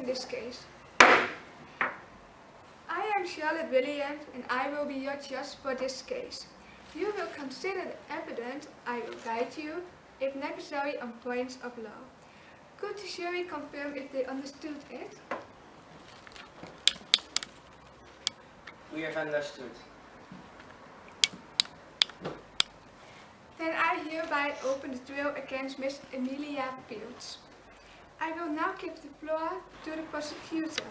in this case. I am Charlotte Williams and I will be your judge for this case. You will consider the evidence, I will guide you, if necessary, on points of law. Could the jury confirm if they understood it? We have understood. Then I hereby open the trial against Miss Emilia Fields. I will now give the floor to the prosecutor.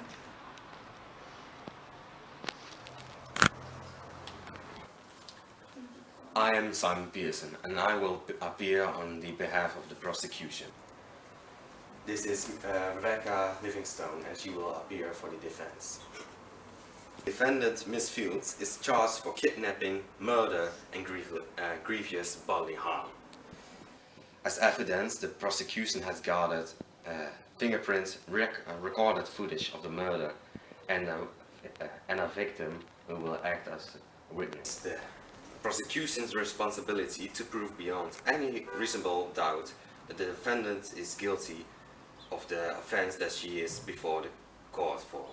I am Simon Pearson and I will appear on the behalf of the prosecution. This is Rebecca Livingstone and she will appear for the defense. Defendant Miss Fields is charged for kidnapping, murder and grievous bodily harm. As evidence, the prosecution has gathered fingerprints, recorded footage of the murder and a victim who will act as a witness. The prosecution's responsibility to prove beyond any reasonable doubt that the defendant is guilty of the offense that she is before the court for.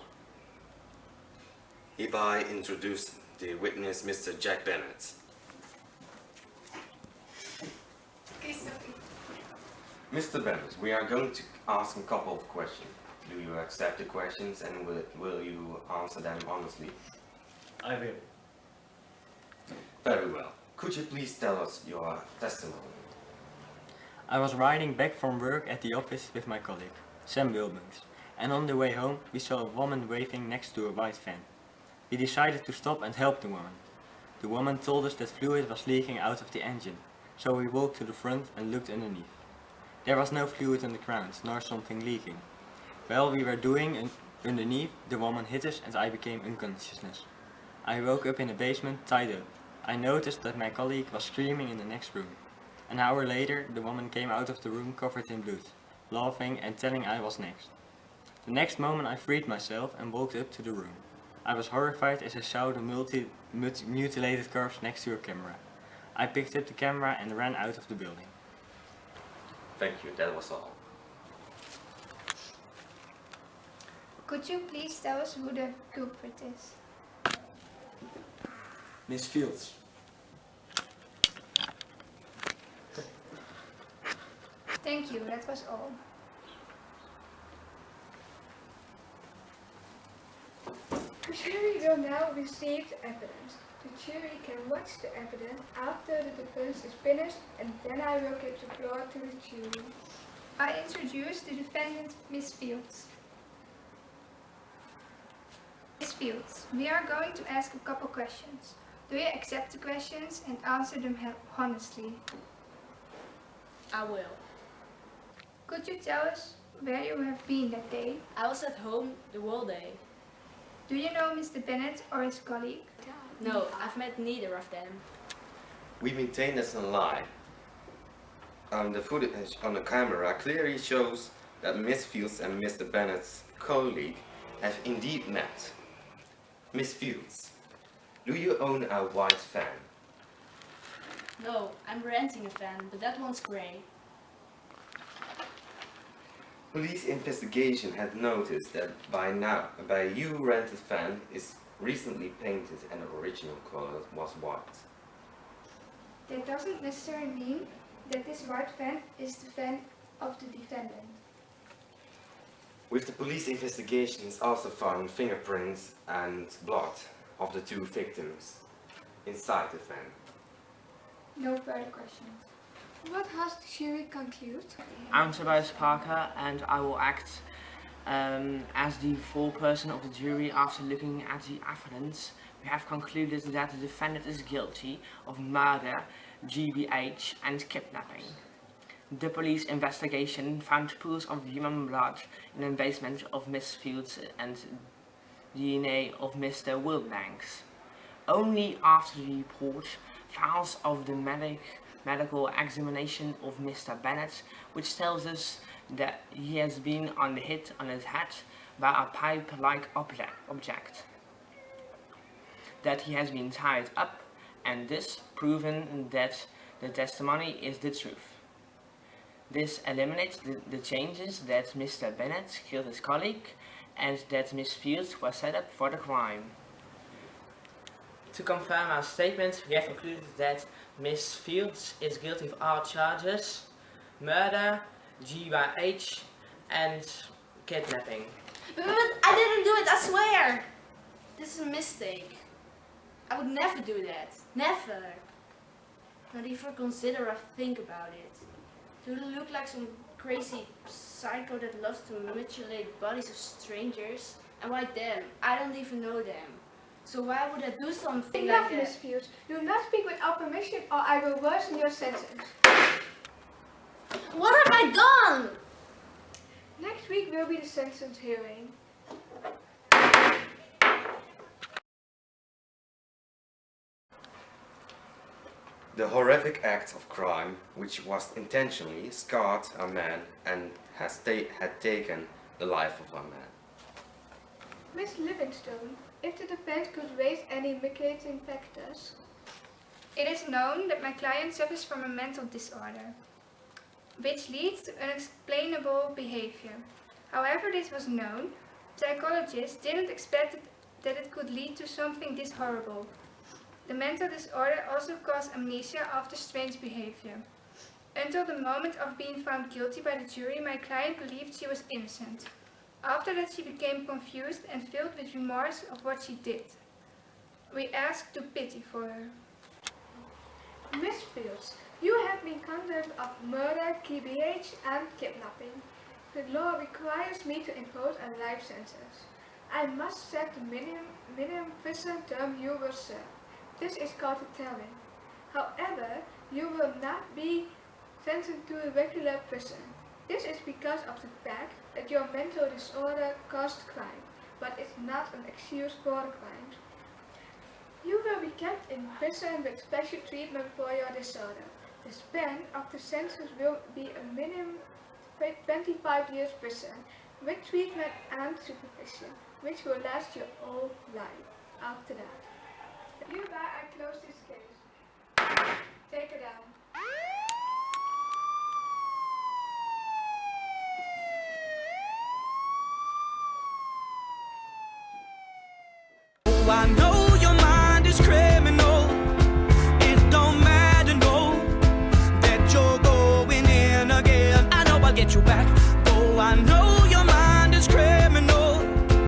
Hereby introduce the witness, Mr. Jack Bennett. Mr. Bennett, we are going to ask a couple of questions. Do you accept the questions and will you answer them honestly? I will. Very well. Could you please tell us your testimony? I was riding back from work at the office with my colleague, Sam Wilbanks, and on the way home we saw a woman waving next to a white van. We decided to stop and help the woman. The woman told us that fluid was leaking out of the engine, so we walked to the front and looked underneath. There was no fluid on the ground, nor something leaking. While we were doing underneath, the woman hit us and I became unconscious. I woke up in the basement, tied up. I noticed that my colleague was screaming in the next room. An hour later, the woman came out of the room covered in blood, laughing and telling I was next. The next moment I freed myself and walked up to the room. I was horrified as I saw the mutilated corpse next to a camera. I picked up the camera and ran out of the building. Thank you, that was all. Could you please tell us who the culprit is? Miss Fields. Thank you, that was all. The jury will now receive the evidence. The jury can watch the evidence after the defense is finished and then I will give the floor to the jury. I introduce the defendant, Miss Fields. Miss Fields, we are going to ask a couple questions. Do you accept the questions and answer them honestly? I will. Could you tell us where you have been that day? I was at home the whole day. Do you know Mr. Bennett or his colleague? No, I've met neither of them. We maintain that's a lie. The footage on the camera clearly shows that Miss Fields and Mr. Bennett's colleague have indeed met. Miss Fields, do you own a white van? No, I'm renting a van, but that one's grey. Police investigation had noticed that by you rented van is recently painted and the original color was white. That doesn't necessarily mean that this white van is the van of the defendant. With the police investigations also found fingerprints and blood of the two victims inside the van. No further questions. What has the jury concluded? I'm Tobias Parker and I will act as the foreperson of the jury. After looking at the evidence, we have concluded that the defendant is guilty of murder, GBH and kidnapping. The police investigation found pools of human blood in the basement of Miss Fields and DNA of Mr. Wilbanks. Only after the report files of the medical examination of Mr. Bennett, which tells us that he has been hit on his head by a pipe-like object, that he has been tied up, and this proven that the testimony is the truth. This eliminates the changes that Mr. Bennett killed his colleague and that Miss Fields was set up for the crime. To confirm our statement, we have concluded that Miss Fields is guilty of all charges: murder, GYH, and kidnapping. But I didn't do it, I swear! This is a mistake. I would never do that. Never. Not even consider or think about it. Do I look like some crazy psycho that loves to mutilate bodies of strangers? And why them? I don't even know them. So why would I do something Enough, like that? Miss Fields. Do not speak without permission or I will worsen your sentence. What have I done? Next week will be the sentence hearing. The horrific act of crime, which was intentionally scarred a man and had taken the life of a man. Miss Livingstone, if the defense could raise any mitigating factors. It is known that my client suffers from a mental disorder, which leads to unexplainable behavior. However this was known, psychologists didn't expect that it could lead to something this horrible. The mental disorder also caused amnesia after strange behavior. Until the moment of being found guilty by the jury, my client believed she was innocent. After that she became confused and filled with remorse of what she did. We ask to pity for her. Miss Fields, you have been convicted of murder, GBH and kidnapping. The law requires me to impose a life sentence. I must set the minimum prison term you will serve. This is called a telling. However, you will not be sentenced to a regular prison. This is because of the fact that your mental disorder caused crime, but it's not an excuse for the crime. You will be kept in prison with special treatment for your disorder. The span of the sentence will be a minimum 25 years prison, with treatment and supervision, which will last your whole life. After that, hereby I close this case.